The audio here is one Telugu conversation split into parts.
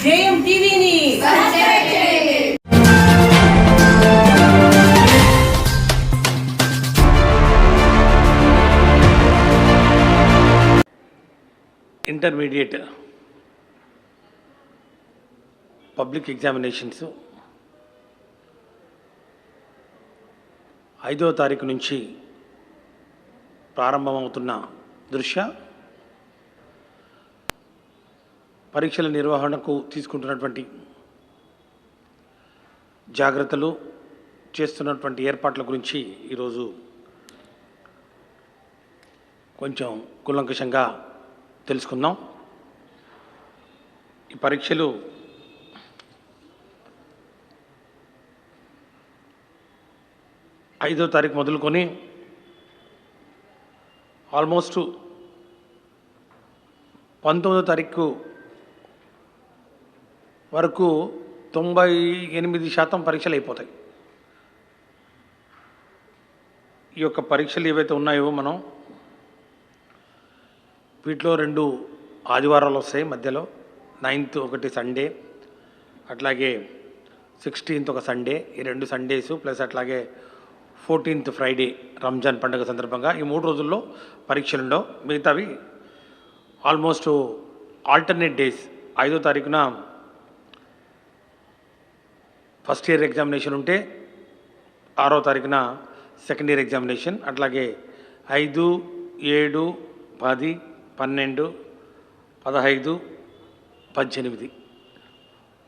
జేఎం టీవీని ఇంటర్మీడియట్ పబ్లిక్ ఎగ్జామినేషన్స్ 5వ తారీఖు నుంచి ప్రారంభమవుతున్న దృష్ట్యా పరీక్షల నిర్వహణకు తీసుకుంటున్నటువంటి జాగ్రత్తలు, చేస్తున్నటువంటి ఏర్పాట్ల గురించి ఈరోజు కొంచెం కూలంకషంగా తెలుసుకుందాం. ఈ పరీక్షలు ఐదో తారీఖు మొదలుకొని ఆల్మోస్ట్ 19వ తారీఖు వరకు 98% పరీక్షలు అయిపోతాయి. ఈ యొక్క పరీక్షలు ఏవైతే ఉన్నాయో మనం వీటిలో 2 ఆదివారాలు వస్తాయి మధ్యలో. 9th ఒకటి సండే, అట్లాగే 16th ఒక సండే. ఈ 2 సండేస్ ప్లస్ అట్లాగే 14th ఫ్రైడే రంజాన్ పండుగ సందర్భంగా ఈ 3 రోజుల్లో పరీక్షలు ఉండవు. మిగతావి ఆల్మోస్ట్ ఆల్టర్నేట్ డేస్. 5వ తారీఖున ఫస్ట్ ఇయర్ ఎగ్జామినేషన్ ఉంటే 6వ తారీఖున సెకండ్ ఇయర్ ఎగ్జామినేషన్, అట్లాగే 5, 7, 10, 12, 15, 18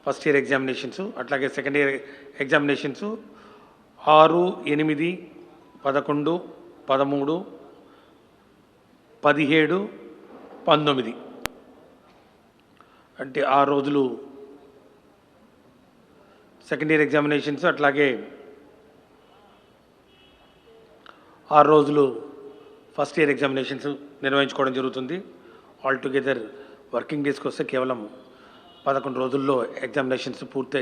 ఫస్ట్ ఇయర్ ఎగ్జామినేషన్స్. అట్లాగే సెకండ్ ఇయర్ ఎగ్జామినేషన్స్ 6, 8, 11, 13, 17, 19 అంటే 6 రోజులు సెకండ్ ఇయర్ ఎగ్జామినేషన్స్, అట్లాగే 6 రోజులు ఫస్ట్ ఇయర్ ఎగ్జామినేషన్స్ నిర్వహించుకోవడం జరుగుతుంది. ఆల్టుగెదర్ వర్కింగ్ డేస్కి వస్తే కేవలం 11 రోజుల్లో ఎగ్జామినేషన్స్ పూర్తి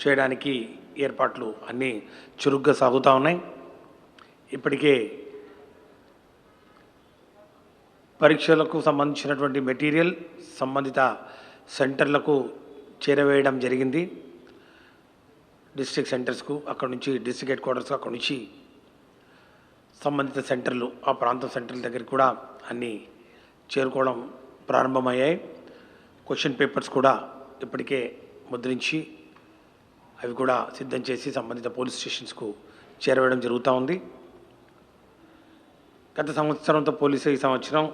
చేయడానికి ఏర్పాట్లు అన్నీ చురుగ్గా సాగుతూ ఉన్నాయి. ఇప్పటికే పరీక్షలకు సంబంధించినటువంటి మెటీరియల్ సంబంధిత సెంటర్లకు చేరవేయడం జరిగింది. డిస్ట్రిక్ట్ సెంటర్స్కు, అక్కడ నుంచి డిస్ట్రిక్ట్ హెడ్ క్వార్టర్స్కు, అక్కడ నుంచి సంబంధిత సెంటర్లు, ఆ ప్రాంతం సెంటర్ల దగ్గరికి కూడా అన్నీ చేరుకోవడం ప్రారంభమయ్యాయి. క్వశ్చన్ పేపర్స్ కూడా ఇప్పటికే ముద్రించి అవి కూడా సిద్ధం చేసి సంబంధిత పోలీస్ స్టేషన్స్కు చేరవేయడం జరుగుతూ ఉంది. గత సంవత్సరంతో పోలీసు ఈ సంవత్సరం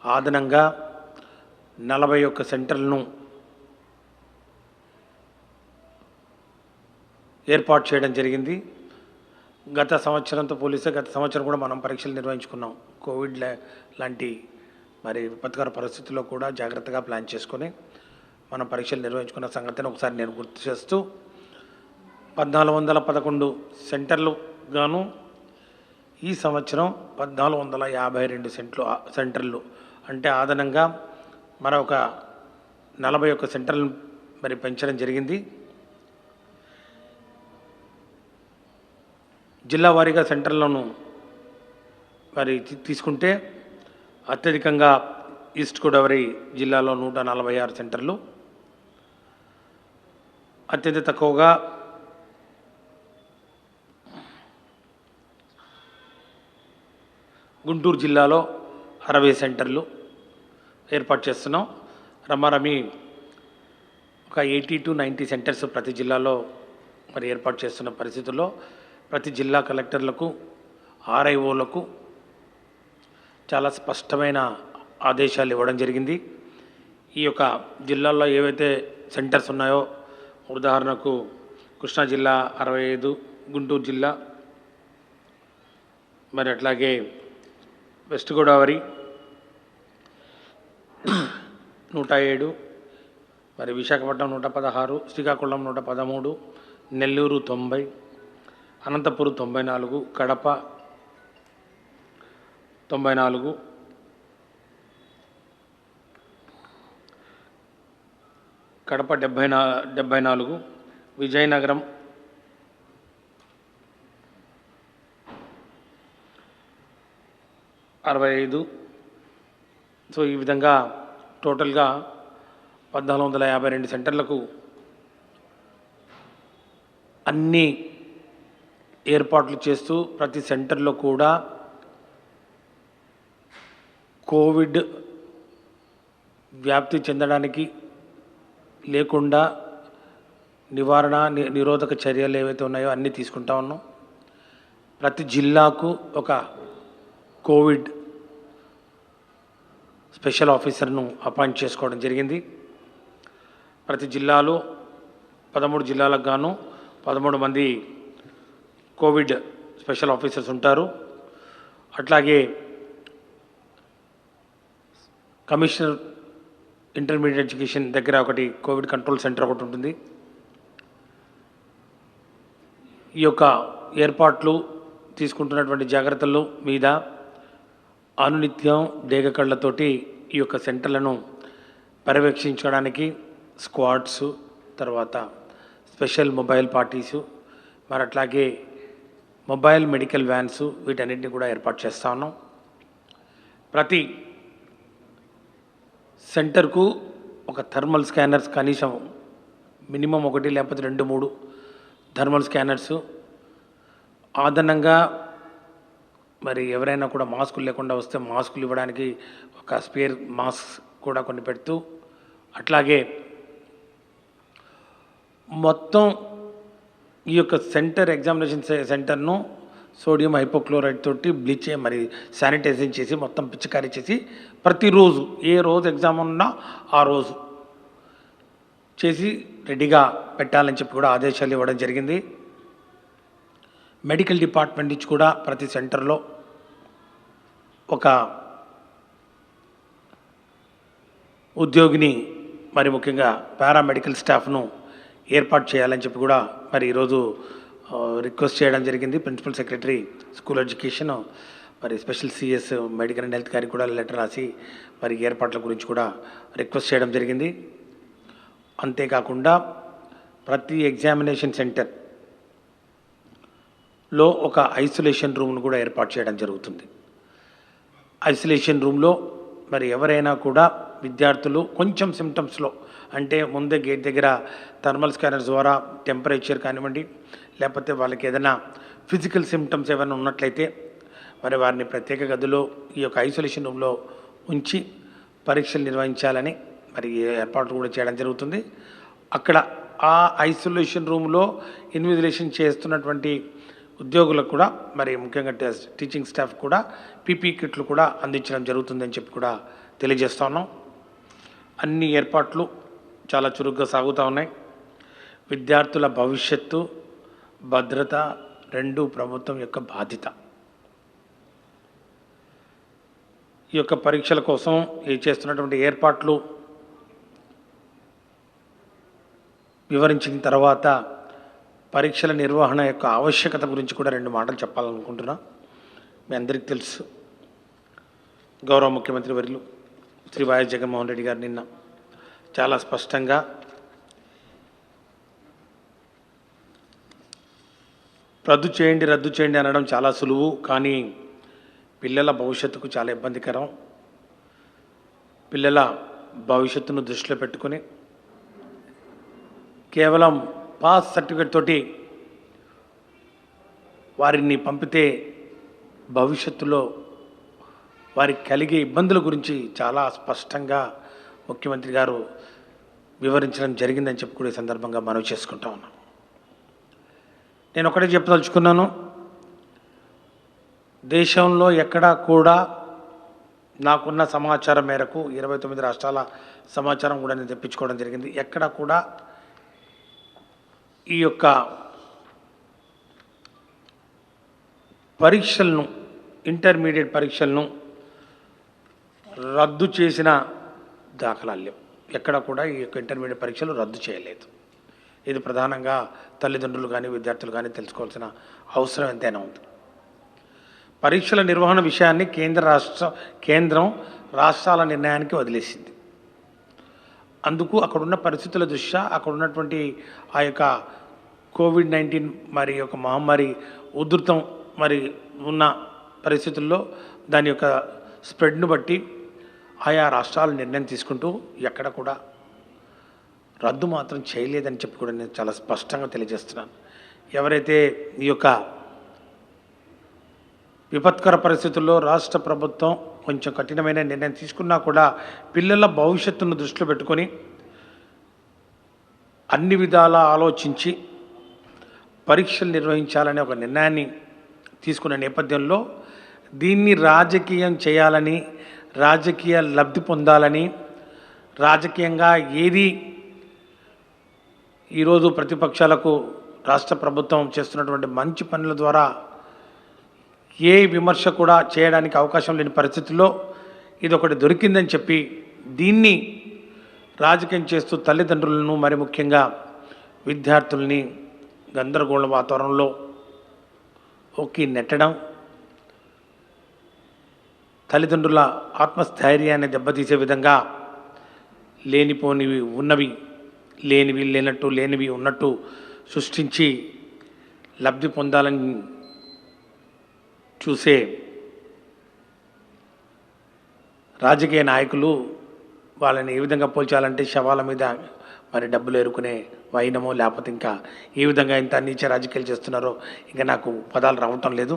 అదనంగా 41 సెంటర్లను ఏర్పాటు చేయడం జరిగింది. గత సంవత్సరంతో పోలీసు గత సంవత్సరం కూడా మనం పరీక్షలు నిర్వహించుకున్నాం. కోవిడ్ లాంటి మరి విపత్కర పరిస్థితుల్లో కూడా జాగ్రత్తగా ప్లాన్ చేసుకొని మనం పరీక్షలు నిర్వహించుకున్న సంగతిని ఒకసారి నేను గుర్తు చేస్తూ 1411 సెంటర్లు గాను ఈ సంవత్సరం 1452 సెంటర్లు అంటే అదనంగా మరొక 41 సెంటర్లు మరి పెంచడం జరిగింది. జిల్లా వారీగా సెంటర్లను మరి తీసుకుంటే అత్యధికంగా ఈస్ట్ గోదావరి జిల్లాలో 146 సెంటర్లు, అత్యంత తక్కువగా గుంటూరు జిల్లాలో 60 సెంటర్లు ఏర్పాటు చేస్తున్నాం. రమారమి ఒక 80 to 90 సెంటర్స్ ప్రతి జిల్లాలో మరి ఏర్పాటు చేస్తున్న పరిస్థితుల్లో ప్రతి జిల్లా కలెక్టర్లకు, ఆర్ఐఓలకు చాలా స్పష్టమైన ఆదేశాలు ఇవ్వడం జరిగింది. ఈ యొక్క జిల్లాల్లో ఏవైతే సెంటర్స్ ఉన్నాయో, ఉదాహరణకు కృష్ణా జిల్లా 65, గుంటూరు జిల్లా, మరి అట్లాగే వెస్ట్ గోదావరి 107, మరి విశాఖపట్నం 116, శ్రీకాకుళం 113, నెల్లూరు 90, అనంతపురం 94, కడప 94, కడప 74, విజయనగరం 65. సో ఈ విధంగా టోటల్గా 1452 సెంటర్లకు అన్ని ఏర్పాట్లు చేస్తూ ప్రతి సెంటర్లో కూడా కోవిడ్ వ్యాప్తి చెందడానికి లేకుండా నివారణ నిరోధక చర్యలు ఏవైతే ఉన్నాయో అన్నీ తీసుకుంటా ఉన్నాం. ప్రతి జిల్లాకు ఒక కోవిడ్ స్పెషల్ ఆఫీసర్ను అపాయింట్ చేసుకోవడం జరిగింది. ప్రతి జిల్లాలో 13 జిల్లాలకు గాను 13 మంది కోవిడ్ స్పెషల్ ఆఫీసర్స్ ఉంటారు. అట్లాగే కమిషనర్ ఇంటర్మీడియట్ ఎడ్యుకేషన్ దగ్గర ఒకటి కోవిడ్ కంట్రోల్ సెంటర్ ఒకటి ఉంటుంది. ఈ యొక్క ఏర్పాట్లు తీసుకుంటున్నటువంటి జాగ్రత్తల మీద అనునిత్యం డేగ కళ్ళతోటి ఈ యొక్క సెంటర్లను పర్యవేక్షించడానికి స్క్వాడ్స్, తర్వాత స్పెషల్ మొబైల్ పార్టీసు, మరి అట్లాగే మొబైల్ మెడికల్ వ్యాన్స్ వీటన్నిటిని కూడా ఏర్పాటు చేస్తూ ఉన్నాం. ప్రతి సెంటర్కు ఒక థర్మల్ స్కానర్స్ కనీసం మినిమం 1 లేకపోతే 2-3 థర్మల్ స్కానర్సు, అదనంగా మరి ఎవరైనా కూడా మాస్కులు లేకుండా వస్తే మాస్కులు ఇవ్వడానికి ఒక స్పేర్ మాస్క్ కూడా కొన్ని పెడుతూ, అట్లాగే మొత్తం ఈ యొక్క సెంటర్ ఎగ్జామినేషన్ సెంటర్ను సోడియం హైపోక్లోరైడ్ తోటి బ్లీచ్ మరి శానిటైజింగ్ చేసి మొత్తం పిచికారీ చేసి ప్రతిరోజు ఏ రోజు ఎగ్జామ్ ఉన్నా ఆ రోజు చేసి రెడీగా పెట్టాలని చెప్పి కూడా ఆదేశాలు ఇవ్వడం జరిగింది. మెడికల్ డిపార్ట్మెంట్ నుంచి కూడా ప్రతి సెంటర్లో ఒక ఉద్యోగిని, మరి ముఖ్యంగా పారామెడికల్ స్టాఫ్ను ఏర్పాటు చేయాలని చెప్పి కూడా మరి ఈరోజు రిక్వెస్ట్ చేయడం జరిగింది. ప్రిన్సిపల్ సెక్రటరీ స్కూల్ ఎడ్యుకేషన్ మరి special CS medical and health గారికి కూడా లెటర్ రాసి మరి ఏర్పాట్ల గురించి కూడా రిక్వెస్ట్ చేయడం జరిగింది. అంతేకాకుండా ప్రతి ఎగ్జామినేషన్ సెంటర్లో ఒక ఐసోలేషన్ రూమ్ను కూడా ఏర్పాటు చేయడం జరుగుతుంది. ఐసోలేషన్ రూమ్లో మరి ఎవరైనా కూడా విద్యార్థులు కొంచెం సిమ్టమ్స్లో, అంటే ముందే గేట్ దగ్గర థర్మల్ స్కానర్స్ ద్వారా టెంపరేచర్ కానివ్వండి, లేకపోతే వాళ్ళకి ఏదైనా ఫిజికల్ సిమ్టమ్స్ ఏమైనా ఉన్నట్లయితే మరి వారిని ప్రత్యేక గదిలో ఈ యొక్క ఐసోలేషన్ రూమ్లో ఉంచి పరీక్షలు నిర్వహించాలని మరి ఏర్పాట్లు కూడా చేయడం జరుగుతుంది. అక్కడ ఆ ఐసోలేషన్ రూమ్లో ఇన్విజిలేషన్ చేస్తున్నటువంటి ఉద్యోగులకు కూడా మరి ముఖ్యంగా టీచింగ్ స్టాఫ్ కూడా పీపీ కిట్లు కూడా అందించడం జరుగుతుందని చెప్పి కూడా తెలియజేస్తా ఉన్నాం. అన్ని ఏర్పాట్లు చాలా చురుగ్గా సాగుతూ ఉన్నాయి. విద్యార్థుల భవిష్యత్తు, భద్రత రెండు ప్రభుత్వం యొక్క బాధ్యత. ఈ యొక్క పరీక్షల కోసం చేస్తున్నటువంటి ఏర్పాట్లు వివరించిన తర్వాత పరీక్షల నిర్వహణ యొక్క ఆవశ్యకత గురించి కూడా 2 మాటలు చెప్పాలనుకుంటున్నా. మీ అందరికీ తెలుసు, గౌరవ ముఖ్యమంత్రి వర్యులు శ్రీ వైఎస్ జగన్మోహన్ రెడ్డి గారు నిన్న చాలా స్పష్టంగా రద్దు చేయండి అనడం చాలా సులువు, కానీ పిల్లల భవిష్యత్తుకు చాలా ఇబ్బందికరం. పిల్లల భవిష్యత్తును దృష్టిలో పెట్టుకొని కేవలం పాస్ సర్టిఫికేట్ తోటి వారిని పంపితే భవిష్యత్తులో వారికి కలిగే ఇబ్బందుల గురించి చాలా స్పష్టంగా ముఖ్యమంత్రి గారు వివరించడం జరిగిందని చెప్పి కూడా ఈ సందర్భంగా మనవి చేసుకుంటా ఉన్నాను. నేను ఒకటే చెప్పదలుచుకున్నాను, దేశంలో ఎక్కడా కూడా నాకున్న సమాచారం మేరకు 29 రాష్ట్రాల సమాచారం కూడా నేను తెప్పించుకోవడం జరిగింది. ఎక్కడా కూడా ఈ యొక్క పరీక్షలను, ఇంటర్మీడియట్ పరీక్షలను రద్దు చేసిన దాఖలాలు లేవు. ఎక్కడ కూడా ఈ యొక్క ఇంటర్మీడియట్ పరీక్షలు రద్దు చేయలేదు. ఇది ప్రధానంగా తల్లిదండ్రులు కానీ విద్యార్థులు కానీ తెలుసుకోవాల్సిన అవసరం ఎంతైనా ఉంది. పరీక్షల నిర్వహణ విషయాన్ని కేంద్రం రాష్ట్రాల నిర్ణయానికి వదిలేసింది. అందుకు అక్కడున్న పరిస్థితుల దృష్ట్యా, అక్కడ ఉన్నటువంటి ఆ యొక్క కోవిడ్-19 మరి యొక్క మహమ్మారి ఉధృతం మరి ఉన్న పరిస్థితుల్లో దాని యొక్క స్ప్రెడ్ను బట్టి ఆయా రాష్ట్రాలు నిర్ణయం తీసుకుంటూ ఎక్కడ కూడా రద్దు మాత్రం చేయలేదని చెప్పి కూడా నేను చాలా స్పష్టంగా తెలియజేస్తున్నాను. ఎవరైతే ఈ యొక్క విపత్కర పరిస్థితుల్లో రాష్ట్ర ప్రభుత్వం కొంచెం కఠినమైన నిర్ణయం తీసుకున్నా కూడా పిల్లల భవిష్యత్తును దృష్టిలో పెట్టుకొని అన్ని విధాలా ఆలోచించి పరీక్షలు నిర్వహించాలనే ఒక నిర్ణయాన్ని తీసుకున్న నేపథ్యంలో దీన్ని రాజకీయం చేయాలని, రాజకీయ లబ్ధి పొందాలని, రాజకీయంగా ఏది ఈరోజు ప్రతిపక్షాలకు రాష్ట్ర ప్రభుత్వం చేస్తున్నటువంటి మంచి పనుల ద్వారా ఏ విమర్శ కూడా చేయడానికి అవకాశం లేని పరిస్థితుల్లో ఇది ఒకటి దొరికిందని చెప్పి దీన్ని రాజకీయం చేస్తూ తల్లిదండ్రులను మరి ముఖ్యంగా విద్యార్థుల్ని గందరగోళ వాతావరణంలో ఒక్కి నెట్టడం, తల్లిదండ్రుల ఆత్మస్థైర్యాన్ని దెబ్బతీసే విధంగా లేనిపోనివి ఉన్నవి, లేనివి లేనట్టు, లేనివి ఉన్నట్టు సృష్టించి లబ్ధి పొందాలని చూసే రాజకీయ నాయకులు వాళ్ళని ఏ విధంగా పోల్చాలంటే శవాల మీద మరి డబ్బులు ఎరుకునే వైనమో లేకపోతే ఇంకా ఏ విధంగా ఇంత నీచ రాజకీయాలు చేస్తున్నారో ఇంకా నాకు పదాలు రావటం లేదు.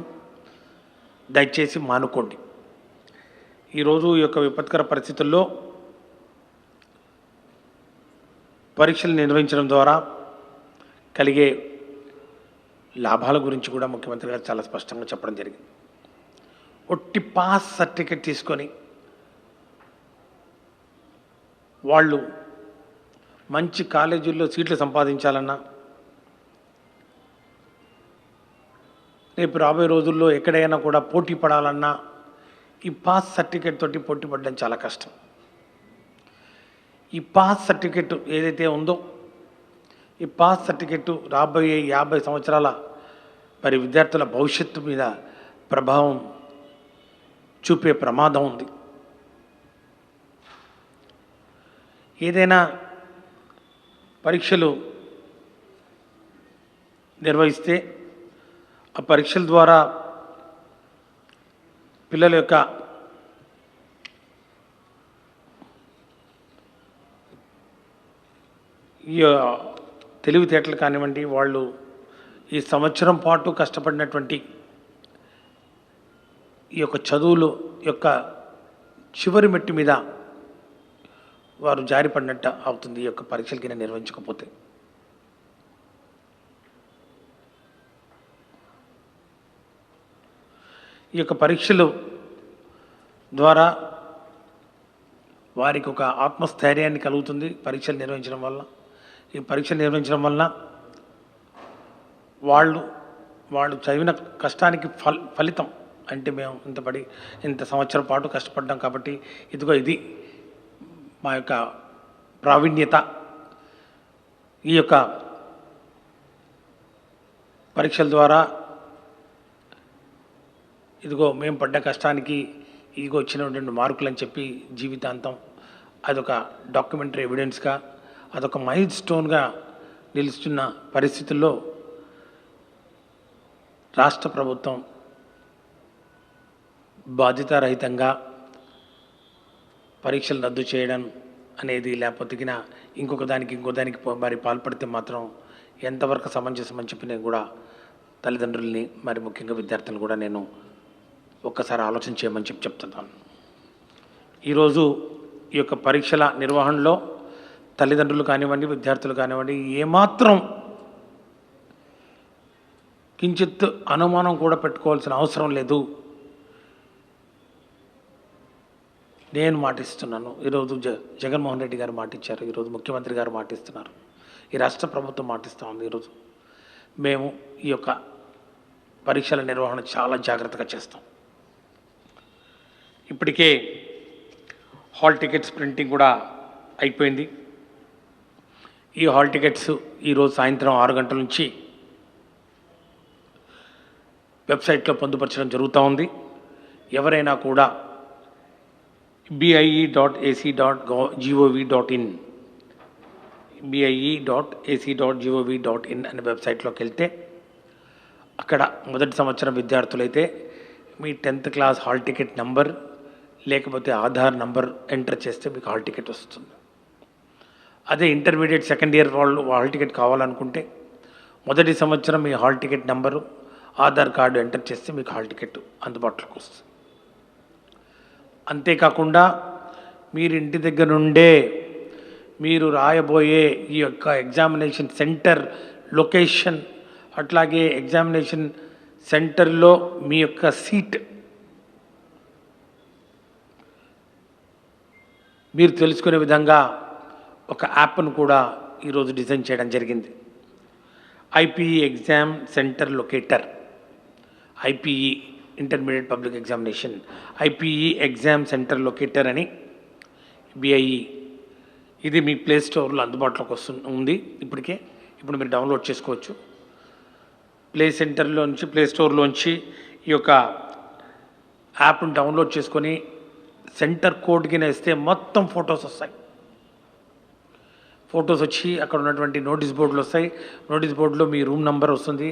దయచేసి మానుకోండి. ఈరోజు ఈ యొక్క విపత్కర పరిస్థితుల్లో పరీక్షలు నిర్వహించడం ద్వారా కలిగే లాభాల గురించి కూడా ముఖ్యమంత్రి గారు చాలా స్పష్టంగా చెప్పడం జరిగింది. ఒట్టి పాస్ సర్టిఫికెట్ తీసుకొని వాళ్ళు మంచి కాలేజీల్లో సీట్లు సంపాదించాలన్నా, రేపు రాబోయే రోజుల్లో ఎక్కడైనా కూడా పోటీ పడాలన్నా ఈ పాస్ సర్టిఫికెట్ తోటి పోటీ పడడం చాలా కష్టం. ఈ పాస్ సర్టిఫికెట్ ఏదైతే ఉందో ఈ పాస్ సర్టిఫికెట్ రాబోయే 50 సంవత్సరాల మరి విద్యార్థుల భవిష్యత్తు మీద ప్రభావం చూపే ప్రమాదం ఉంది. ఏదైనా పరీక్షలు నిర్వహిస్తే ఆ పరీక్షల ద్వారా పిల్లల యొక్క ఈ తెలివితేటలు కానివ్వండి, వాళ్ళు ఈ సంవత్సరం పాటు కష్టపడినటువంటి ఈ యొక్క చదువులు యొక్క చివరి మెట్టు మీద వారు జారిపడినట్టు అవుతుంది ఈ యొక్క పరీక్షలకి నిర్వహించకపోతే. ఈ యొక్క పరీక్షలు ద్వారా వారికి ఒక ఆత్మస్థైర్యాన్ని కలుగుతుంది. పరీక్షలు నిర్వహించడం వల్ల, ఈ పరీక్షలు నిర్వహించడం వల్ల వాళ్ళు చదివిన కష్టానికి ఫలితం అంటే మేము ఇంత సంవత్సరం పాటు కష్టపడ్డాం కాబట్టి ఇదిగో ఇది మా యొక్క ప్రావీణ్యత, ఈ యొక్క పరీక్షల ద్వారా ఇదిగో మేము పడ్డ కష్టానికి ఇదిగో వచ్చినటువంటి మార్కులు అని చెప్పి జీవితాంతం అదొక డాక్యుమెంటరీ ఎవిడెన్స్గా, అదొక మైల్ స్టోన్గా నిలుస్తున్న పరిస్థితుల్లో రాష్ట్ర ప్రభుత్వం బాధ్యతారహితంగా పరీక్షలు రద్దు చేయడం అనేది, లేకపోతే ఇంకో దానికి మరి పాల్పడితే మాత్రం ఎంతవరకు సమంజసం అని చెప్పి నేను కూడా తల్లిదండ్రుల్ని మరి ముఖ్యంగా విద్యార్థులను కూడా నేను ఒక్కసారి ఆలోచన చేయమని చెప్తున్నాను. ఈరోజు ఈ యొక్క పరీక్షల నిర్వహణలో తల్లిదండ్రులు కానివ్వండి, విద్యార్థులు కానివ్వండి, ఏమాత్రం కించిత్ అనుమానం కూడా పెట్టుకోవాల్సిన అవసరం లేదు. నేను మాటిస్తున్నాను. ఈరోజు జగన్మోహన్ రెడ్డి గారు మాటిచ్చారు, ఈరోజు ముఖ్యమంత్రి గారు మాటిస్తున్నారు, ఈ రాష్ట్ర ప్రభుత్వం మాటిస్తూ ఉంది. ఈరోజు మేము ఈ యొక్క పరీక్షల నిర్వహణ చాలా జాగ్రత్తగా చేస్తాం. ఇప్పటికే హాల్ టికెట్స్ ప్రింటింగ్ కూడా అయిపోయింది. ఈ హాల్ టికెట్స్ ఈరోజు సాయంత్రం 6 గంటల నుంచి వెబ్సైట్లో పొందుపరచడం జరుగుతూ ఉంది. ఎవరైనా కూడా bie.ac.gov.in bie.ac.gov.in అనే వెబ్సైట్లోకి వెళ్తే అక్కడ మొదటి సంవత్సరం విద్యార్థులైతే మీ 10th class hall ticket number లేకపోతే ఆధార్ నంబర్ ఎంటర్ చేస్తే మీకు హాల్ టికెట్ వస్తుంది. అదే ఇంటర్మీడియట్ సెకండ్ ఇయర్ వాళ్ళు హాల్ టికెట్ కావాలనుకుంటే మొదటి సంవత్సరం మీ hall ticket number Aadhaar card enter చేస్తే మీకు హాల్ టికెట్ అందుబాటులోకి వస్తుంది. అంతేకాకుండా మీరు ఇంటి దగ్గర నుండే మీరు రాయబోయే ఈ యొక్క ఎగ్జామినేషన్ సెంటర్ లొకేషన్, అట్లాగే ఎగ్జామినేషన్ సెంటర్లో మీ యొక్క సీట్ మీరు తెలుసుకునే విధంగా ఒక యాప్ను కూడా ఈరోజు డిజైన్ చేయడం జరిగింది. IPE exam centre locator, IPE intermediate public examination IPE exam centre locator అని బిఐఈ, ఇది మీ ప్లే స్టోర్లో అందుబాటులోకి ఉంది ఇప్పటికే. ఇప్పుడు మీరు డౌన్లోడ్ చేసుకోవచ్చు. ప్లే స్టోర్లోంచి ఈ యొక్క యాప్ను డౌన్లోడ్ చేసుకొని సెంటర్ కోడ్కి వేస్తే మొత్తం ఫొటోస్ వస్తాయి. ఫొటోస్ వచ్చి అక్కడ ఉన్నటువంటి నోటీస్ బోర్డులు వస్తాయి. నోటీస్ బోర్డులో మీ రూమ్ నెంబర్ వస్తుంది,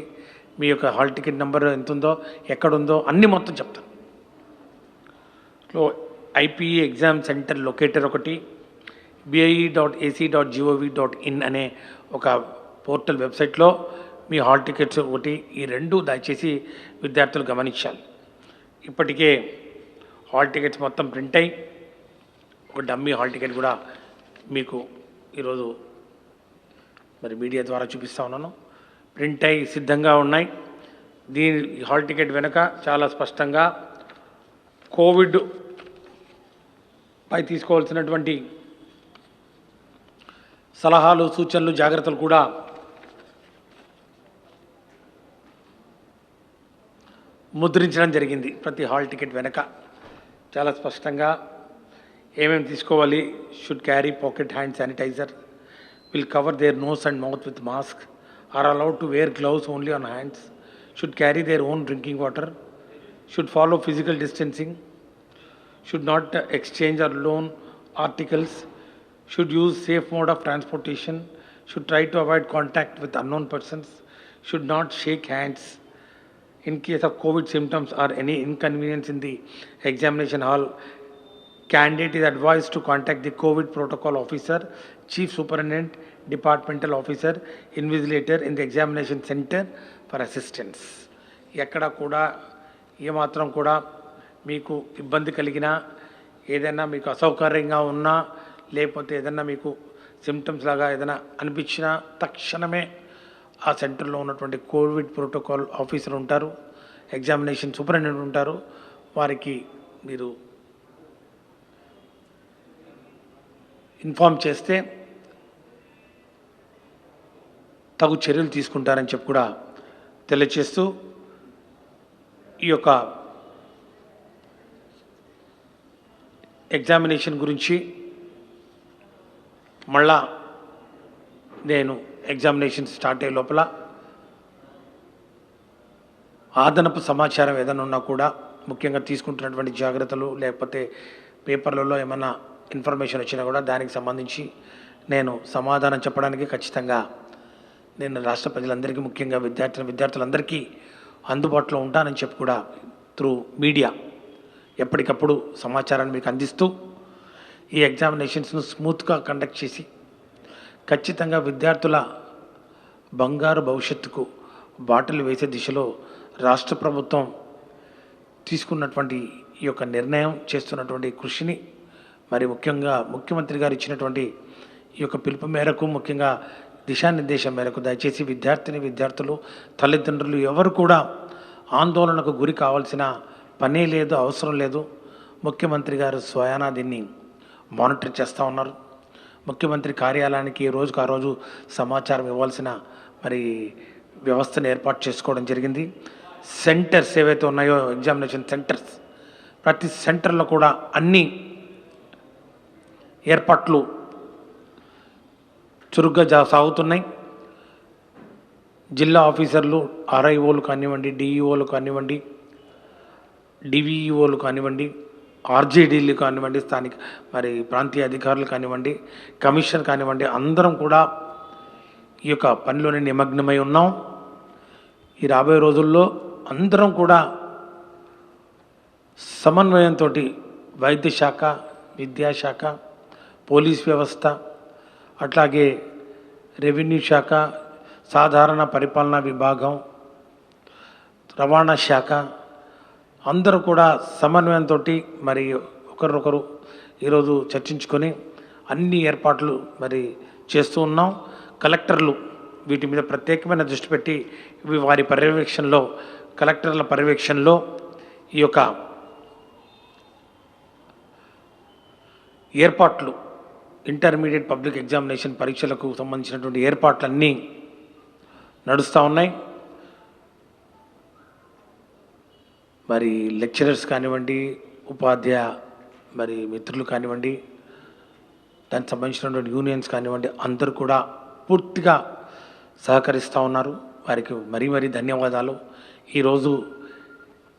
మీ యొక్క హాల్ టికెట్ నెంబర్ ఎంత ఉందో, ఎక్కడుందో అన్నీ మొత్తం చెప్తాను. So IPE exam centre locator ఒకటి, bie.ac.gov.in అనే ఒక పోర్టల్ వెబ్సైట్లో మీ హాల్ టికెట్స్ ఒకటి, ఈ రెండు దయచేసి విద్యార్థులు గమనించాలి. ఇప్పటికే హాల్ టికెట్స్ మొత్తం ప్రింట్ అయ్యి ఒక డమ్మీ హాల్ టికెట్ కూడా మీకు ఈరోజు మరి మీడియా ద్వారా చూపిస్తూ ఉన్నాను. ప్రింట్ అయ్యి సిద్ధంగా ఉన్నాయి. దీని హాల్ టికెట్ వెనుక చాలా స్పష్టంగా కోవిడ్ పై తీసుకోవాల్సినటువంటి సలహాలు, సూచనలు, జాగ్రత్తలు కూడా ముద్రించడం జరిగింది. ప్రతి హాల్ టికెట్ వెనక చాలా స్పష్టంగా ఏమేమి తీసుకోవాలి. Should carry pocket hand sanitizer, will cover their nose and mouth with mask, are allowed to wear gloves only on hands, should carry their own drinking water, should follow physical distancing, should not exchange or loan articles, should use safe mode of transportation, should try to avoid contact with unknown persons, should not shake hands. In case of COVID symptoms or any inconvenience in the examination hall, candidate is advised to contact the COVID protocol officer, chief superintendent, departmental officer, invigilator in the examination center for assistance. ఎక్కడ కూడా ఏమాత్రం కూడా మీకు ఇబ్బంది కలిగినా, ఏదైనా మీకు అసౌకర్యంగా ఉన్నా, లేకపోతే ఏదన్నా మీకు సిమ్టమ్స్ లాగా ఏదైనా అనిపించినా తక్షణమే ఆ సెంటర్లో ఉన్నటువంటి కోవిడ్ ప్రోటోకాల్ ఆఫీసర్ ఉంటారు, ఎగ్జామినేషన్ సూపరింటెండెంట్ ఉంటారు. వారికి మీరు ఇన్ఫామ్ చేస్తే తగు చర్యలు తీసుకుంటారని చెప్పి కూడా తెలియచేస్తూ ఈ యొక్క ఎగ్జామినేషన్ గురించి మళ్ళా నేను ఎగ్జామినేషన్ స్టార్ట్ అయ్యే లోపల అదనపు సమాచారం ఏదైనా ఉన్నా కూడా, ముఖ్యంగా తీసుకుంటున్నటువంటి జాగ్రత్తలు, లేకపోతే పేపర్లలో ఏమైనా ఇన్ఫర్మేషన్ వచ్చినా కూడా దానికి సంబంధించి నేను సమాధానం చెప్పడానికి ఖచ్చితంగా నేను రాష్ట్ర ప్రజలందరికీ, ముఖ్యంగా విద్యార్థులందరికీ అందుబాటులో ఉంటానని చెప్పి కూడా త్రూ మీడియా ఎప్పటికప్పుడు సమాచారాన్ని మీకు అందిస్తూ ఈ ఎగ్జామినేషన్స్ను స్మూత్గా కండక్ట్ చేసి ఖచ్చితంగా విద్యార్థుల బంగారు భవిష్యత్తుకు బాటలు వేసే దిశలో రాష్ట్ర ప్రభుత్వం తీసుకున్నటువంటి ఈ యొక్క నిర్ణయం, చేస్తున్నటువంటి కృషిని, మరి ముఖ్యంగా ముఖ్యమంత్రి గారు ఇచ్చినటువంటి ఈ యొక్క పిలుపు మేరకు, ముఖ్యంగా దిశానిర్దేశం మేరకు దయచేసి విద్యార్థులు, తల్లిదండ్రులు ఎవరు కూడా ఆందోళనకు గురి కావాల్సిన పనే లేదు, అవసరం లేదు. ముఖ్యమంత్రి గారు స్వయానా దీన్ని మానిటర్ చేస్తూ ఉన్నారు. ముఖ్యమంత్రి కార్యాలయానికి రోజుకు ఆ రోజు సమాచారం ఇవ్వాల్సిన మరి వ్యవస్థను ఏర్పాటు చేసుకోవడం జరిగింది. సెంటర్స్ ఏవైతే ఉన్నాయో, ఎగ్జామినేషన్ సెంటర్స్, ప్రతి సెంటర్లో కూడా అన్ని ఏర్పాట్లు చురుగ్గా సాగుతున్నాయి. జిల్లా ఆఫీసర్లు, ఆర్ఐఓలు కానివ్వండి, డిఈఓలు కానివ్వండి, డివిఈఓలు కానివ్వండి, ఆర్జేడీలు కానివ్వండి, స్థానిక మరి ప్రాంతీయ అధికారులు కానివ్వండి, కమిషనర్ కానివ్వండి, అందరం కూడా ఈ యొక్క పనిలోనే నిమగ్నమై ఉన్నాం. ఈ రాబోయే రోజుల్లో అందరం కూడా సమన్వయంతో వైద్య శాఖ, విద్యాశాఖ, పోలీస్ వ్యవస్థ, అట్లాగే రెవెన్యూ శాఖ, సాధారణ పరిపాలనా విభాగం, రవాణా శాఖ అందరూ కూడా సమన్వయంతో మరి ఒకరినొకరు ఈరోజు చర్చించుకొని అన్ని ఏర్పాట్లు మరి చేస్తూ ఉన్నాం. కలెక్టర్లు వీటి మీద ప్రత్యేకమైన దృష్టి పెట్టి వారి పర్యవేక్షణలో, కలెక్టర్ల పర్యవేక్షణలో ఈ యొక్క ఏర్పాట్లు, ఇంటర్మీడియట్ పబ్లిక్ ఎగ్జామినేషన్ పరీక్షలకు సంబంధించినటువంటి ఏర్పాట్లన్నీ నడుస్తూ ఉన్నాయి. మరి లెక్చరర్స్ కానివ్వండి, ఉపాధ్యాయ మరి మిత్రులు కానివ్వండి, దానికి సంబంధించినటువంటి యూనియన్స్ కానివ్వండి, అందరూ కూడా పూర్తిగా సహకరిస్తూ ఉన్నారు. వారికి మరీ మరీ ధన్యవాదాలు. ఈరోజు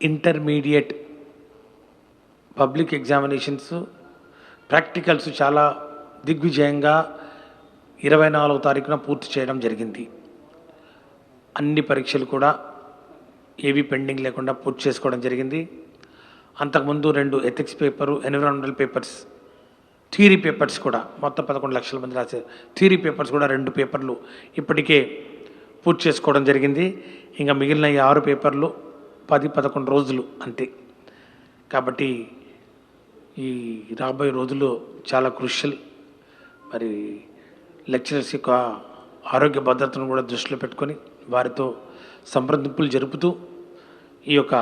ఇంటర్మీడియట్ పబ్లిక్ ఎగ్జామినేషన్స్ ప్రాక్టికల్స్ చాలా దిగ్విజయంగా 24వ తారీఖున పూర్తి చేయడం జరిగింది. అన్ని పరీక్షలు కూడా ఏవి పెండింగ్ లేకుండా పూర్తి చేసుకోవడం జరిగింది. అంతకుముందు 2 ethics paper, environmental papers, theory papers కూడా మొత్తం 11 లక్షల మంది రాసే థియరీ పేపర్స్ కూడా 2 పేపర్లు ఇప్పటికే పూర్తి చేసుకోవడం జరిగింది. ఇంకా మిగిలిన ఈ 6 పేపర్లు 10-11 రోజులు అంతే. కాబట్టి ఈ రాబోయే రోజుల్లో చాలా క్రూషియల్. మరి లెక్చరర్స్ యొక్క ఆరోగ్య భద్రతను కూడా దృష్టిలో పెట్టుకొని వారితో సంప్రదింపులు జరుపుతూ ఈ యొక్క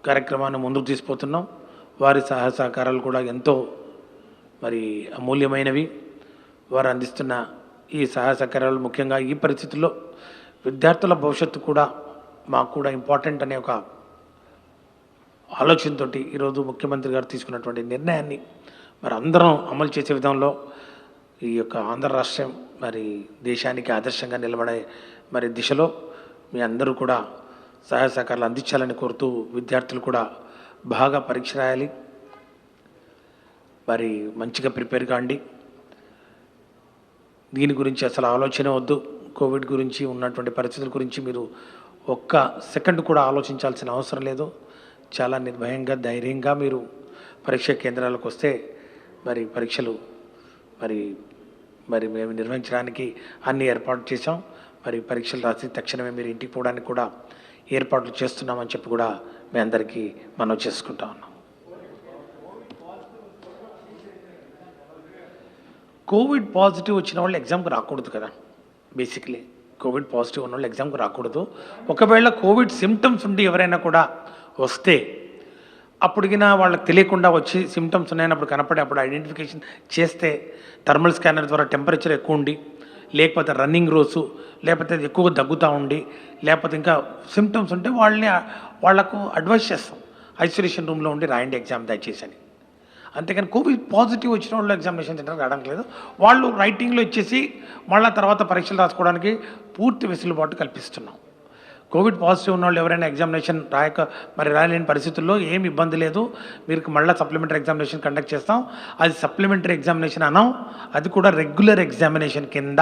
కార్యక్రమాన్ని ముందుకు తీసుకుపోతున్నాం. వారి సహాయ సహకారాలు కూడా ఎంతో మరి అమూల్యమైనవి. వారు అందిస్తున్న ఈ సహాయ సహకారాలు ముఖ్యంగా ఈ పరిస్థితుల్లో విద్యార్థుల భవిష్యత్తు కూడా మాకు కూడా ఇంపార్టెంట్ అనే ఒక ఆలోచనతో ఈరోజు ముఖ్యమంత్రి గారు తీసుకున్నటువంటి నిర్ణయాన్ని మరి అందరం అమలు చేసే విధంలో ఈ యొక్క ఆంధ్ర రాష్ట్రం మరి దేశానికి ఆదర్శంగా నిలబడే మరి దిశలో మీ అందరూ కూడా సహాయ సహకారాలు అందించాలని కోరుతూ విద్యార్థులు కూడా బాగా పరీక్ష రాయాలి, మరి మంచిగా ప్రిపేర్ కాండి. దీని గురించి అసలు ఆలోచన వద్దు. కోవిడ్ గురించి ఉన్నటువంటి పరిస్థితుల గురించి మీరు ఒక్క సెకండ్ కూడా ఆలోచించాల్సిన అవసరం లేదు. చాలా నిర్భయంగా, ధైర్యంగా మీరు పరీక్షా కేంద్రాలకు వస్తే మరి పరీక్షలు మరి మరి మేము నిర్వహించడానికి అన్ని ఏర్పాట్లు చేసాం. మరి పరీక్షలు రాసి తక్షణమే మీరు ఇంటికి పోవడానికి కూడా ఏర్పాట్లు చేస్తున్నామని చెప్పి కూడా మీ అందరికీ మనం చేసుకుంటా ఉన్నాం. కోవిడ్ పాజిటివ్ వచ్చిన వాళ్ళు ఎగ్జామ్కి రాకూడదు కదా. బేసిక్లీ కోవిడ్ పాజిటివ్ ఉన్న వాళ్ళు ఎగ్జామ్కి రాకూడదు. ఒకవేళ కోవిడ్ సిమ్టమ్స్ ఉండి ఎవరైనా కూడా వస్తే అప్పటికినా వాళ్ళకి తెలియకుండా వచ్చి సిమ్టమ్స్ ఉన్నాయన్నప్పుడు కనపడి అప్పుడు ఐడెంటిఫికేషన్ చేస్తే థర్మల్ స్కానర్ ద్వారా టెంపరేచర్ ఎక్కువ ఉండి, లేకపోతే రన్నింగ్ రోజు, లేకపోతే ఎక్కువగా దగ్గుతూ ఉండి, లేకపోతే ఇంకా సిమ్టమ్స్ ఉంటే వాళ్లకు అడ్వైస్ చేస్తాం, ఐసోలేషన్ రూమ్లో ఉండి రాయండి ఎగ్జామ్ దయచేసి అని. అంతేకాని కోవిడ్ పాజిటివ్ వచ్చిన వాళ్ళు ఎగ్జామినేషన్ సెంటర్కి రావడం లేదు. వాళ్ళు రైటింగ్లో ఇచ్చేసి మళ్ళీ తర్వాత పరీక్షలు రాసుకోవడానికి పూర్తి వెసులుబాటు కల్పిస్తున్నాం. కోవిడ్ పాజిటివ్ ఉన్న వాళ్ళు ఎవరైనా ఎగ్జామినేషన్ రాయలేని పరిస్థితుల్లో ఏమి ఇబ్బంది లేదు. మీరు మళ్ళీ సప్లిమెంటరీ ఎగ్జామినేషన్ కండక్ట్ చేస్తాం. అది సప్లిమెంటరీ ఎగ్జామినేషన్ అనం, అది కూడా రెగ్యులర్ ఎగ్జామినేషన్ కింద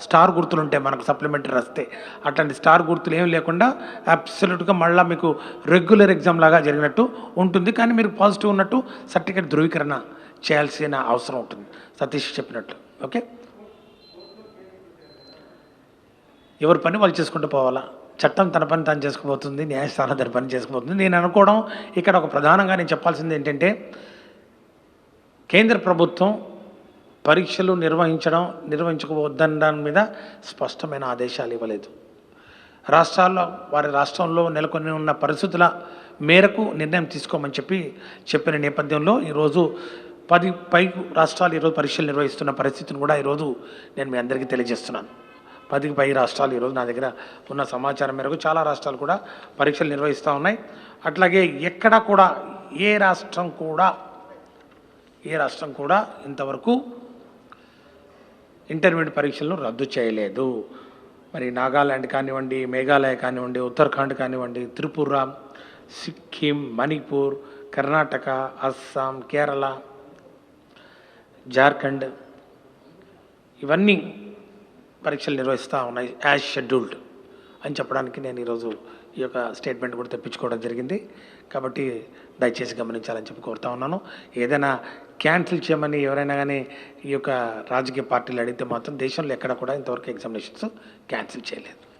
స్టార్ గుర్తులు ఉంటాయి మనకు సప్లిమెంటరీ రాస్తే. అట్లాంటి స్టార్ గుర్తులు ఏమి లేకుండా అబ్సల్యూట్గా మళ్ళీ మీకు రెగ్యులర్ ఎగ్జామ్ లాగా జరిగినట్టు ఉంటుంది. కానీ మీరు పాజిటివ్ ఉన్నట్టు సర్టిఫికేట్ ధృవీకరణ చేయాల్సిన అవసరం ఉంటుంది, సతీష్ చెప్పినట్లు. ఓకే, ఎవరి పని వాళ్ళు చేసుకుంటూ పోవాలా. చట్టం తన పని తాను చేసుకుపోతుంది, న్యాయస్థానం తన పని చేసుకుపోతుంది. నేను అనుకోవడం ఇక్కడ ఒక ప్రధానంగా నేను చెప్పాల్సింది ఏంటంటే, కేంద్ర ప్రభుత్వం పరీక్షలు నిర్వహించకపోవద్దన్న దాని మీద స్పష్టమైన ఆదేశాలు ఇవ్వలేదు. వారి రాష్ట్రంలో నెలకొని ఉన్న పరిస్థితుల మేరకు నిర్ణయం తీసుకోమని చెప్పిన నేపథ్యంలో ఈరోజు 10 పైకి రాష్ట్రాలు ఈరోజు పరీక్షలు నిర్వహిస్తున్న పరిస్థితిని కూడా ఈరోజు నేను మీ అందరికీ తెలియజేస్తున్నాను. 10కి పై రాష్ట్రాలు ఈరోజు నా దగ్గర ఉన్న సమాచారం మేరకు చాలా రాష్ట్రాలు కూడా పరీక్షలు నిర్వహిస్తూ ఉన్నాయి. అట్లాగే ఎక్కడ కూడా ఏ రాష్ట్రం కూడా ఇంతవరకు ఇంటర్మీడియట్ పరీక్షలను రద్దు చేయలేదు. మరి నాగాల్యాండ్ కానివ్వండి, మేఘాలయ కానివ్వండి, ఉత్తరాఖండ్ కానివ్వండి, త్రిపుర, సిక్కిం, మణిపూర్, కర్ణాటక, అస్సాం, కేరళ, జార్ఖండ్ ఇవన్నీ పరీక్షలు నిర్వహిస్తూ ఉన్నాయి యాజ్ షెడ్యూల్డ్. అని చెప్పడానికి నేను ఈరోజు ఈ యొక్క స్టేట్మెంట్ కూడా తెప్పించుకోవడం జరిగింది. కాబట్టి దయచేసి గమనించాలని చెప్పి కోరుతా ఉన్నాను. ఏదైనా క్యాన్సిల్ చేయమని ఎవరైనా కానీ ఈ యొక్క రాజకీయ పార్టీలు అడిగితే మాత్రం దేశంలో ఎక్కడ కూడా ఇంతవరకు ఎగ్జామినేషన్స్ క్యాన్సిల్ చేయలేదు.